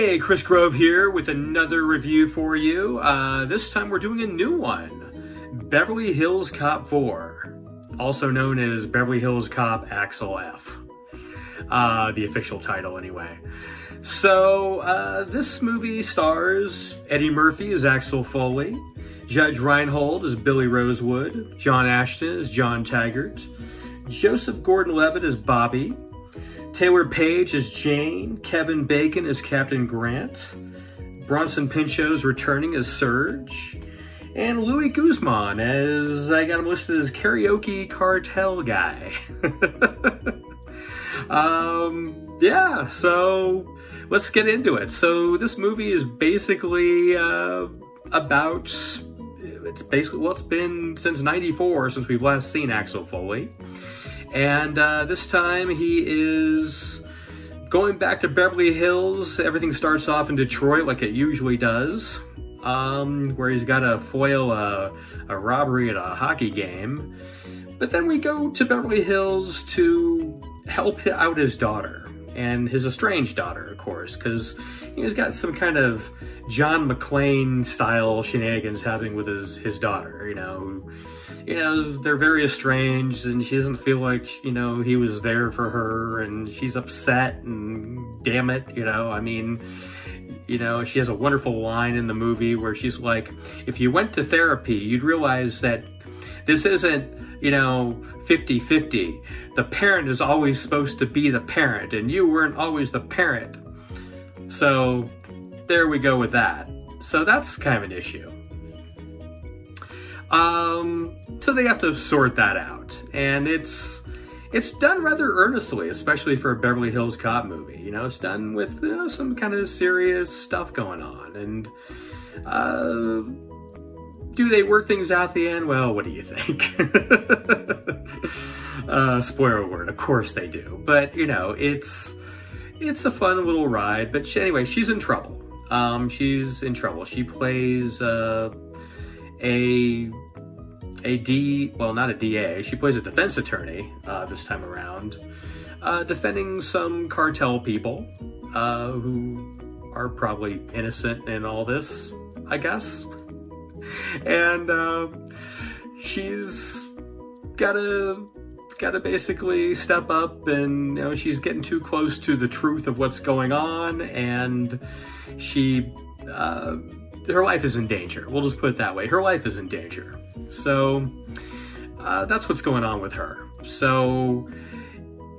Hey, Chris Grove here with another review for you. This time we're doing a new one. Beverly Hills Cop 4, also known as Beverly Hills Cop Axel F. The official title anyway. So, this movie stars Eddie Murphy as Axel Foley, Judge Reinhold as Billy Rosewood, John Ashton as John Taggart, Joseph Gordon-Levitt as Bobby, Taylor Page as Jane, Kevin Bacon as Captain Grant, Bronson Pinchot's returning as Serge, and Louis Guzman as, I got him listed as Karaoke Cartel Guy. Yeah, so let's get into it. So this movie is basically about, it's been since '94 since we've last seen Axel Foley. And this time he is going back to Beverly Hills. Everything starts off in Detroit like it usually does, where he's got to foil a robbery at a hockey game. But then we go to Beverly Hills to help out his daughter, and his estranged daughter, of course, because he's got some kind of John McClane style shenanigans happening with his daughter, you know, they're very estranged, and she doesn't feel like, he was there for her, and she's upset, and damn it, I mean, she has a wonderful line in the movie where she's like, if you went to therapy, you'd realize that this isn't, 50-50. The parent is always supposed to be the parent, and you weren't always the parent. So there we go with that. So that's kind of an issue. So they have to sort that out, and it's done rather earnestly, especially for a Beverly Hills Cop movie. It's done with some kind of serious stuff going on, and do they work things out at the end? Well, what do you think? Spoiler alert, of course they do, but it's a fun little ride. But anyway, she's in trouble. She's in trouble. She plays not a DA. She plays a defense attorney this time around, defending some cartel people who are probably innocent in all this, I guess. And she's gotta basically step up, and she's getting too close to the truth of what's going on, and her life is in danger. We'll just put it that way. Her life is in danger. So that's what's going on with her. So,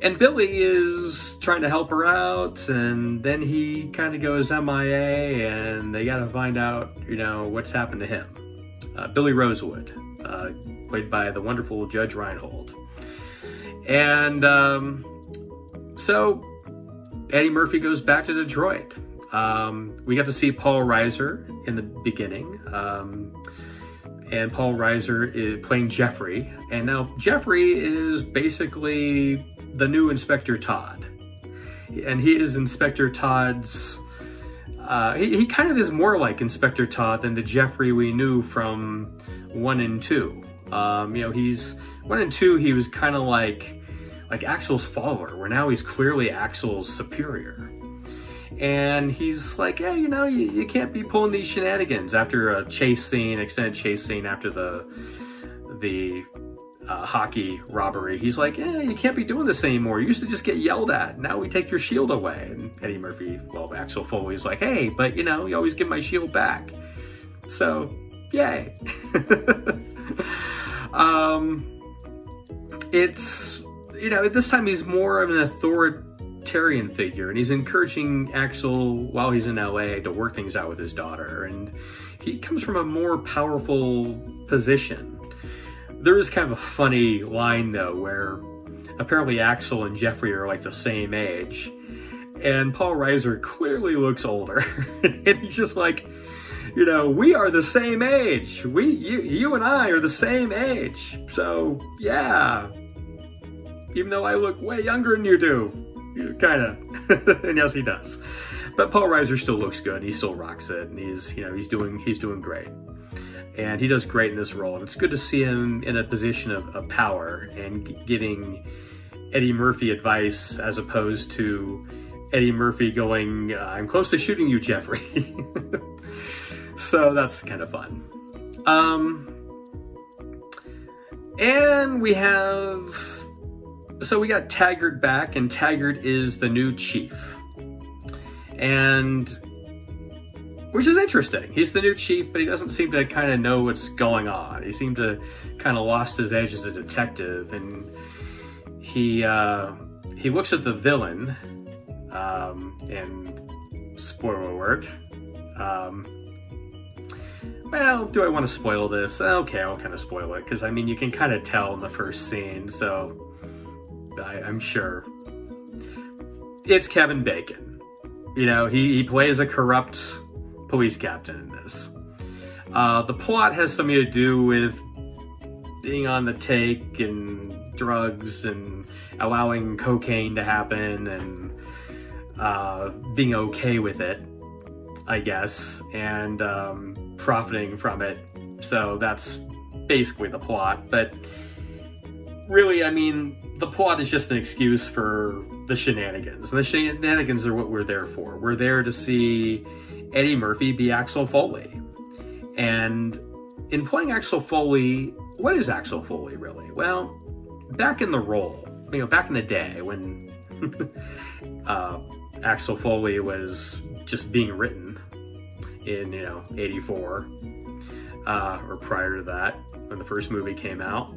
and Billy is trying to help her out, and then he kind of goes MIA, and they got to find out, what's happened to him. Billy Rosewood, played by the wonderful Judge Reinhold. And so Eddie Murphy goes back to Detroit. We got to see Paul Reiser in the beginning, and Paul Reiser is playing Jeffrey, and now Jeffrey is basically the new Inspector Todd, and he is Inspector Todd's, he kind of is more like Inspector Todd than the Jeffrey we knew from 1 and 2. He's 1 and 2, he was kind of like Axel's follower, where now he's clearly Axel's superior. And he's like, yeah, you can't be pulling these shenanigans after a extended chase scene after the hockey robbery. He's like, yeah, you can't be doing this anymore. You used to just get yelled at. Now we take your shield away. And Eddie Murphy, Axel Foley's like, hey, but you always give my shield back. So, yay. It's, this time he's more of an authoritarian figure, and he's encouraging Axel while he's in LA to work things out with his daughter, and he comes from a more powerful position. There is kind of a funny line though, where apparently Axel and Jeffrey are like the same age, and Paul Reiser clearly looks older. And he's just like, we are the same age. You and I are the same age. So yeah, even though I look way younger than you do, kind of. And yes, he does. But Paul Reiser still looks good. He still rocks it, and he's doing great. And he does great in this role. And it's good to see him in a position of power and giving Eddie Murphy advice, as opposed to Eddie Murphy going, I'm close to shooting you, Jeffrey. So that's kind of fun. And we got Taggart back, and Taggart is the new chief. And, which is interesting. He's the new chief, but he doesn't seem to kind of know what's going on. He seemed to kind of lost his edge as a detective, and he looks at the villain, and spoiler alert, well, do I want to spoil this? Okay, I'll kind of spoil it, because, I mean, you can kind of tell in the first scene, so I'm sure. It's Kevin Bacon. You know, he plays a corrupt police captain in this. The plot has something to do with being on the take and drugs and allowing cocaine to happen and being okay with it, I guess, and profiting from it. So that's basically the plot. But really, I mean, the plot is just an excuse for the shenanigans. And the shenanigans are what we're there for. We're there to see Eddie Murphy be Axel Foley. And in playing Axel Foley, what is Axel Foley really? Well, back in the role, you know, back in the day when Axel Foley was just being written in, you know, 84, or prior to that, when the first movie came out.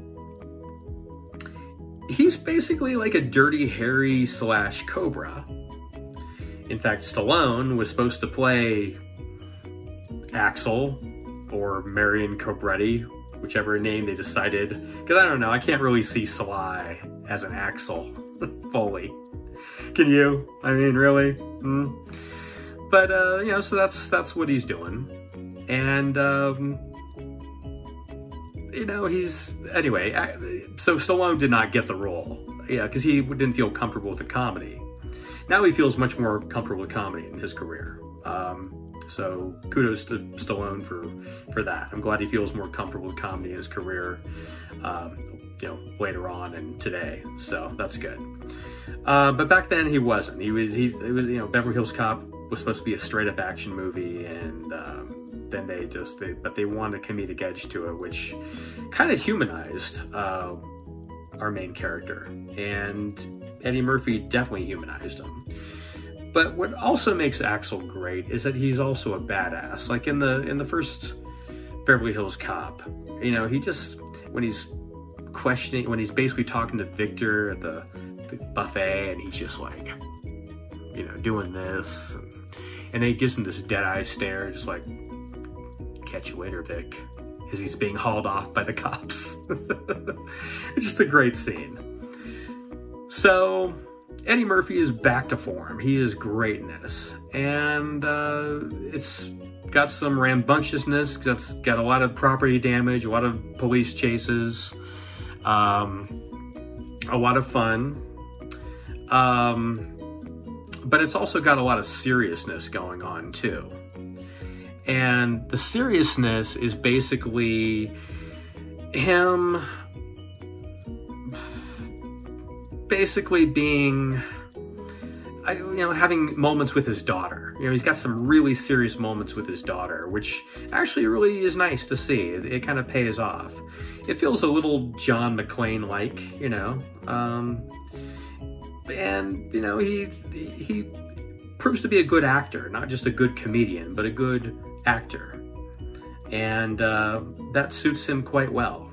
He's basically like a Dirty Harry / Cobra. In fact, Stallone was supposed to play Axel, or Marion Cobretti, whichever name they decided. Because I don't know, I can't really see Sly as an Axel Foley. Can you? I mean, really? But, you know, so that's what he's doing. And, you know, anyway, so Stallone did not get the role. Yeah, because he didn't feel comfortable with the comedy. Now he feels much more comfortable with comedy in his career. So kudos to Stallone for that. I'm glad he feels more comfortable with comedy in his career, you know, later on and today. So that's good. But back then he wasn't. It was, you know, Beverly Hills Cop was supposed to be a straight up action movie, and then they wanted a comedic edge to it, which kind of humanized our main character. And Eddie Murphy definitely humanized him. But what also makes Axel great is that he's also a badass. Like in the first Beverly Hills Cop, you know, he just, when he's basically talking to Victor at the buffet, and he's just like, you know, doing this, and then he gives him this dead-eye stare, just like, catch you later, Vic, as he's being hauled off by the cops. It's just a great scene. So Eddie Murphy is back to form. He is great in this. And it's got some rambunctiousness. It's got a lot of property damage, a lot of police chases, a lot of fun. But it's also got a lot of seriousness going on too. And the seriousness is basically him being, you know, having moments with his daughter. You know, he's got some really serious moments with his daughter, which actually really is nice to see. It kind of pays off. It feels a little John McClane-like, you know. And, you know, he proves to be a good actor, not just a good comedian, but a good actor. And that suits him quite well.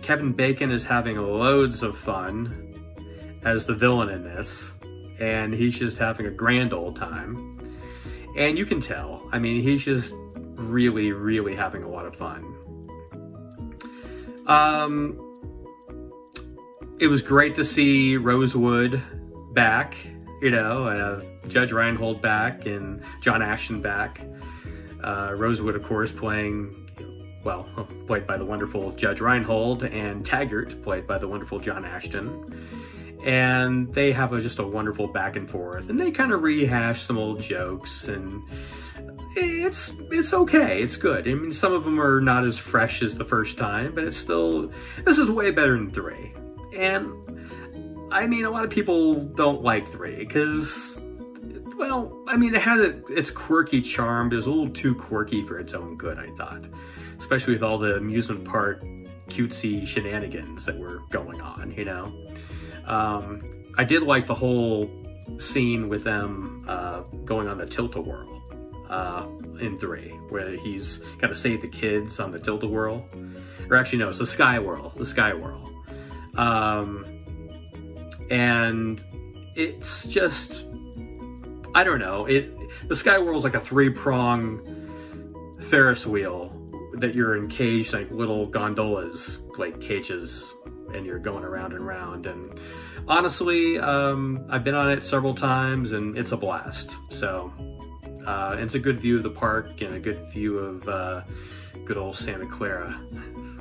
Kevin Bacon is having loads of fun as the villain in this, and he's just having a grand old time. And you can tell, I mean, he's just really, really having a lot of fun. It was great to see Rosewood back, you know, Judge Reinhold back and John Ashton back. Rosewood, of course, played by the wonderful Judge Reinhold, and Taggart, played by the wonderful John Ashton. And they have just a wonderful back and forth, and they kind of rehash some old jokes, and it's okay, it's good. I mean, some of them are not as fresh as the first time, but it's still, this is way better than 3. And I mean, a lot of people don't like 3 because, well, I mean, it had its quirky charm, but it was a little too quirky for its own good, I thought. Especially with all the amusement park cutesy shenanigans that were going on, you know? I did like the whole scene with them going on the tilt-a-whirl in 3, where he's got to save the kids on the tilt-a-whirl. Or actually, no, it's the Sky Whirl. The Sky Whirl. And it's just, I don't know. The Sky Whirl is like a 3-prong Ferris wheel that you're encaged like little gondolas, like cages, and you're going around and around. And honestly, I've been on it several times, and it's a blast. So it's a good view of the park and a good view of good old Santa Clara.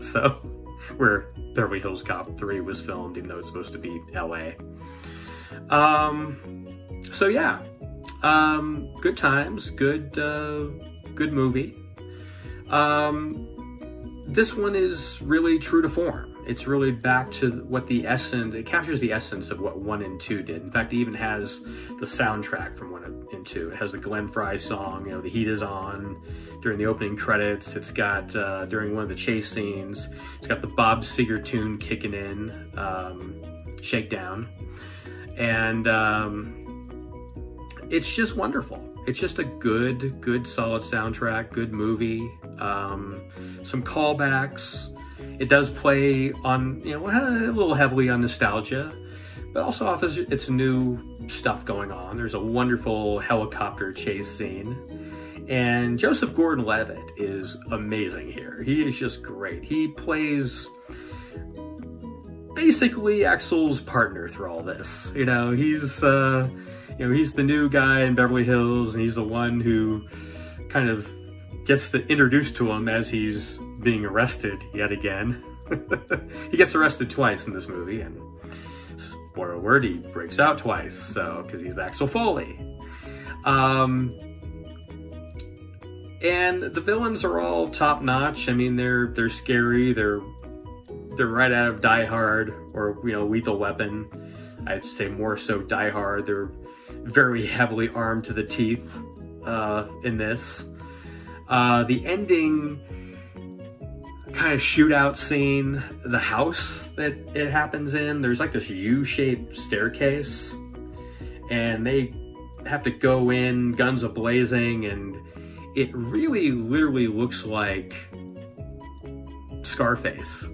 So, where Beverly Hills Cop 3 was filmed, even though it's supposed to be LA. So yeah, good times, good movie. This one is really true to form. It's really back to what the essence, it captures the essence of what 1 and 2 did. In fact, it even has the soundtrack from 1 and 2. It has the Glenn Frey song, you know, The Heat Is On, during the opening credits. It's got, during one of the chase scenes, it's got the Bob Seger tune kicking in, Shakedown. And it's just wonderful. It's just a good solid soundtrack, good movie. Some callbacks. It does play on, you know, a little heavily on nostalgia, but also offers its new stuff going on. There's a wonderful helicopter chase scene. And Joseph Gordon-Levitt is amazing here. He is just great. He plays basically Axel's partner through all this. You know, he's the new guy in Beverly Hills, and he's the one who kind of gets to introduce to him as he's being arrested yet again. He gets arrested twice in this movie, and spoiler alert, he breaks out twice, so because he's Axel Foley. And the villains are all top notch. I mean, they're scary. They're right out of Die Hard, or, you know, Lethal Weapon. I'd say more so Die Hard. They're very heavily armed to the teeth in this. The ending kind of shootout scene, the house that it happens in, there's like this U-shaped staircase, and they have to go in guns a-blazing, and it really literally looks like Scarface.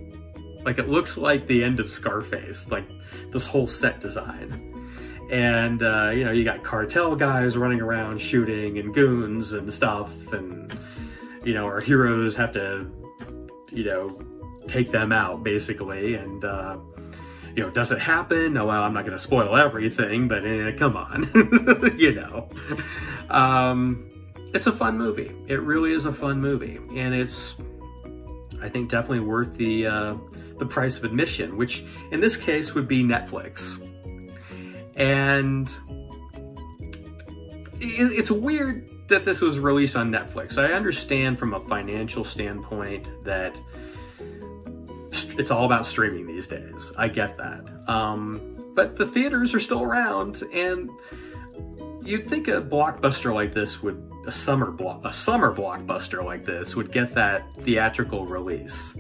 Like, it looks like the end of Scarface, like this whole set design. And, you know, you got cartel guys running around shooting, and goons and stuff, and, you know, our heroes have to, you know, take them out, basically. And, you know, does it happen? Oh, well, I'm not going to spoil everything, but come on, you know. It's a fun movie. It really is a fun movie. And it's, I think, definitely worth the price of admission, which in this case would be Netflix. And it's weird that this was released on Netflix. I understand from a financial standpoint that it's all about streaming these days. I get that. But the theaters are still around, and you'd think a blockbuster like this would, a summer blockbuster like this would get that theatrical release.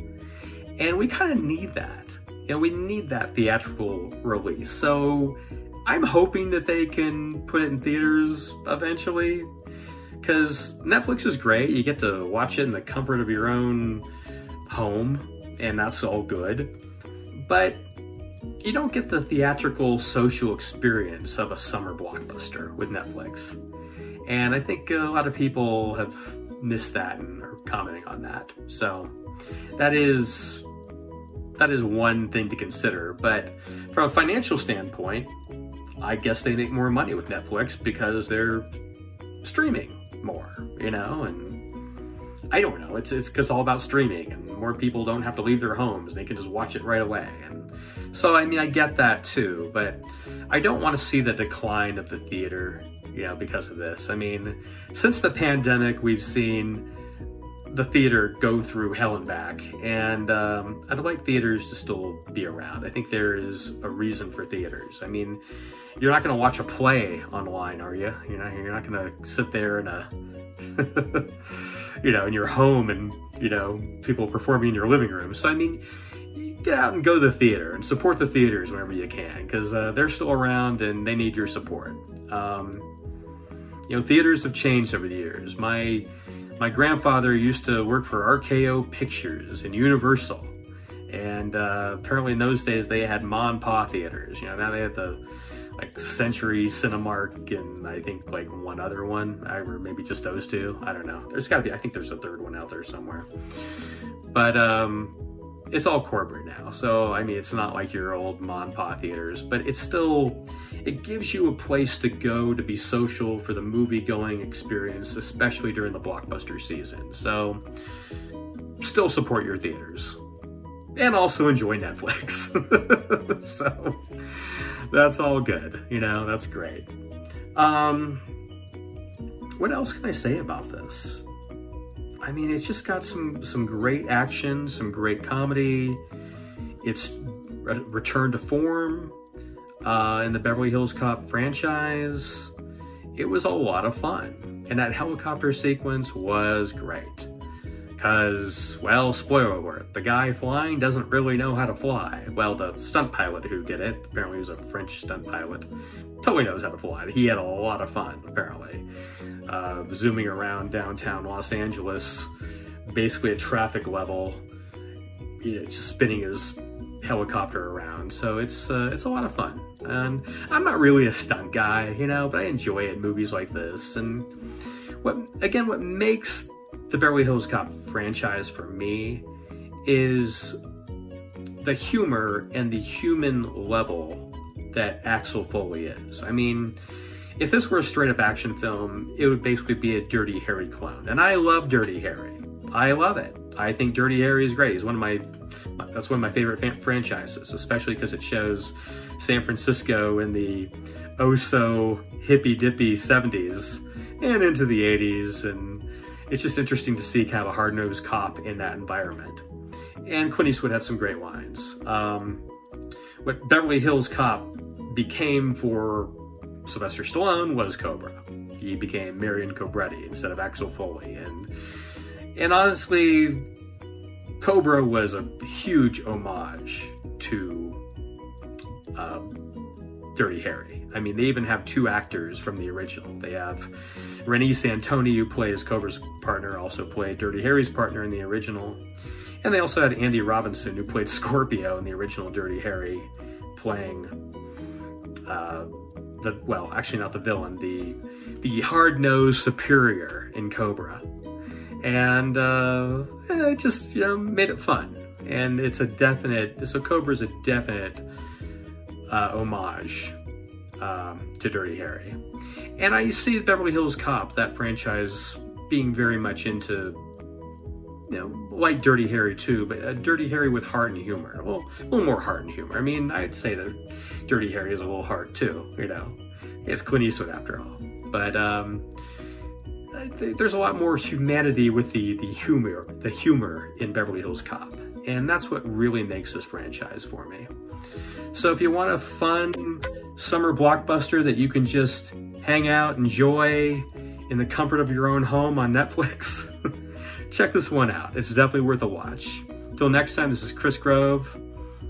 And we kind of need that. You know, we need that theatrical release. So I'm hoping that they can put it in theaters eventually, because Netflix is great. You get to watch it in the comfort of your own home, and that's all good. But you don't get the theatrical social experience of a summer blockbuster with Netflix. And I think a lot of people have missed that and are commenting on that. So that is one thing to consider. But from a financial standpoint, I guess they make more money with Netflix because they're streaming more, you know, and I don't know, it's because it's all about streaming, and more people don't have to leave their homes. They can just watch it right away. And so, I mean, I get that too, but I don't want to see the decline of the theater, you know, because of this. I mean, since the pandemic, we've seen the theater go through hell and back, and I'd like theaters to still be around. I think there is a reason for theaters. I mean, you're not going to watch a play online, are you? You're not going to sit there in a, in your home and, people performing in your living room. So, I mean, you get out and go to the theater and support the theaters whenever you can, because they're still around and they need your support. Theaters have changed over the years. My grandfather used to work for RKO Pictures and Universal, and apparently in those days they had ma and pa theaters. Now they have the Century, Cinemark, and I think one other one, or maybe just those two. I don't know. There's got to be. I think there's a third one out there somewhere. But it's all corporate now, so I mean it's not like your old ma and pa theaters, but it gives you a place to go to be social for the movie-going experience, especially during the blockbuster season. So still support your theaters. And also enjoy Netflix. So that's all good. That's great. What else can I say about this? I mean, it's just got some great action, some great comedy. It's returned to form in the Beverly Hills Cop franchise. It was a lot of fun. And that helicopter sequence was great. Because, well, spoiler alert, the guy flying doesn't really know how to fly. Well, the stunt pilot who did it, apparently he was a French stunt pilot, totally knows how to fly. He had a lot of fun, apparently. Zooming around downtown Los Angeles, basically at traffic level, just spinning his helicopter around. So it's a lot of fun. And I'm not really a stunt guy, but I enjoy it in movies like this. And what makes the Beverly Hills Cop franchise for me is the humor and the human level that Axel Foley is. I mean, if this were a straight-up action film, it would basically be a Dirty Harry clone. And I love Dirty Harry. I love it. I think Dirty Harry is great. He's that's one of my favorite franchises, especially because it shows San Francisco in the oh-so hippy-dippy 70s and into the 80s, and it's just interesting to see kind of a hard-nosed cop in that environment. And Clint Eastwood had some great lines. What Beverly Hills Cop became for Sylvester Stallone was Cobra. He became Marion Cobretti instead of Axel Foley. And honestly, Cobra was a huge homage to Dirty Harry. I mean, they even have two actors from the original. They have Renee Santoni, who plays Cobra's partner, also played Dirty Harry's partner in the original. And they also had Andy Robinson, who played Scorpio in the original Dirty Harry, playing actually not the villain, the hard-nosed superior in Cobra. And it just, made it fun. And so Cobra's a definite homage to Dirty Harry. And I see Beverly Hills Cop, that franchise, being very much into, like Dirty Harry too, but Dirty Harry with heart and humor. Well, a little more heart and humor. I mean, I'd say that Dirty Harry is a little heart too, It's Clint Eastwood after all. But there's a lot more humanity with the humor in Beverly Hills Cop. And that's what really makes this franchise for me. So if you want a fun summer blockbuster that you can just hang out, enjoy in the comfort of your own home on Netflix, check this one out. It's definitely worth a watch. Till next time, this is Chris Grove.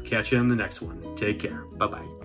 Catch you in the next one. Take care. Bye-bye.